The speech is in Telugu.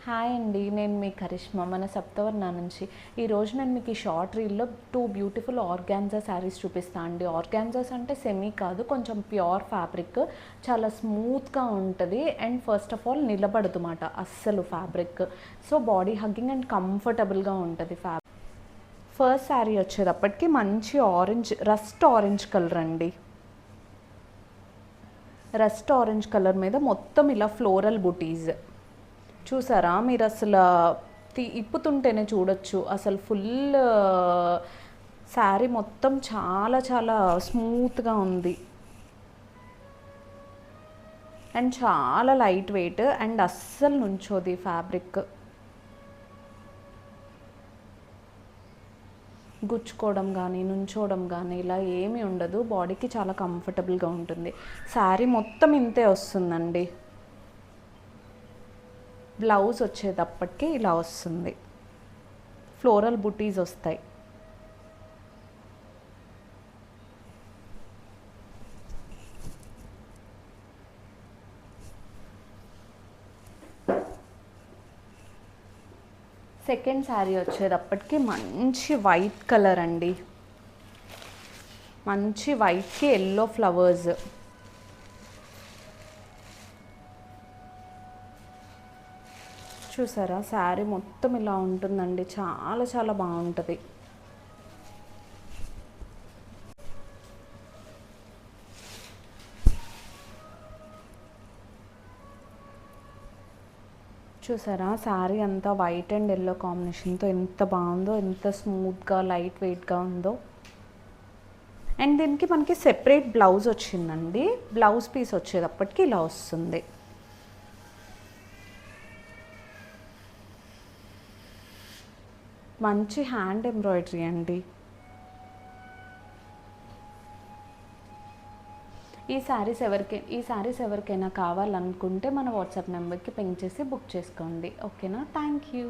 హాయ్ అండి, నేను మీ కరిష్మా మన సప్తవర్ణ నుంచి. ఈరోజు నేను మీకు ఈ షార్ట్ రీల్లో 2 బ్యూటిఫుల్ ఆర్గాన్జా శారీస్ చూపిస్తాను అండి. ఆర్గాన్జాస్ అంటే సెమీ కాదు, కొంచెం ప్యూర్ ఫ్యాబ్రిక్, చాలా స్మూత్గా ఉంటుంది అండ్ ఫస్ట్ ఆఫ్ ఆల్ నిలబడదు మాట అస్సలు fabric. So body hugging and కంఫర్టబుల్గా ఉంటుంది ఫ్యాబ్రిక్. ఫస్ట్ శారీ వచ్చేటప్పటికి మంచి ఆరెంజ్, రస్ట్ ఆరెంజ్ కలర్ అండి. రస్ట్ ఆరెంజ్ కలర్ మీద మొత్తం ఇలా ఫ్లోరల్ బుటీస్ చూసారా మీరు, అసలు ఇప్పుతుంటేనే చూడొచ్చు. అసలు ఫుల్ శారీ మొత్తం చాలా చాలా స్మూత్గా ఉంది అండ్ చాలా లైట్ వెయిట్ అండ్ అస్సలు నుంచోది ఫ్యాబ్రిక్. గుచ్చుకోవడం కానీ నుంచోవడం కానీ ఇలా ఏమీ ఉండదు. బాడీకి చాలా కంఫర్టబుల్గా ఉంటుంది. శారీ మొత్తం ఇంతే వస్తుందండి. బ్లౌజ్ వచ్చేటప్పటికి ఇలా వస్తుంది, ఫ్లోరల్ బుటీస్ వస్తాయి. సెకండ్ శారీ వచ్చేటప్పటికి మంచి వైట్ కలర్ అండి. మంచి వైట్కి ఎల్లో ఫ్లవర్స్. చూసారా శారీ మొత్తం ఇలా ఉంటుందండి, చాలా చాలా బాగుంటుంది. చూసారా శారీ అంతా వైట్ అండ్ ఎల్లో కాంబినేషన్తో ఎంత బాగుందో, ఎంత స్మూత్గా లైట్ వెయిట్గా ఉందో. అండ్ దీనికి మనకి సెపరేట్ బ్లౌజ్ వచ్చిందండి. బ్లౌజ్ పీస్ వచ్చేటప్పటికి ఇలా వస్తుంది. మంచి హ్యాండ్ ఎంబ్రాయిడరీ అండి. ఈ శారీస్ ఎవరికైనా కావాలనుకుంటే మన వాట్సాప్ నెంబర్కి పింక్ చేసి బుక్ చేసుకోండి. ఓకేనా? Thank you.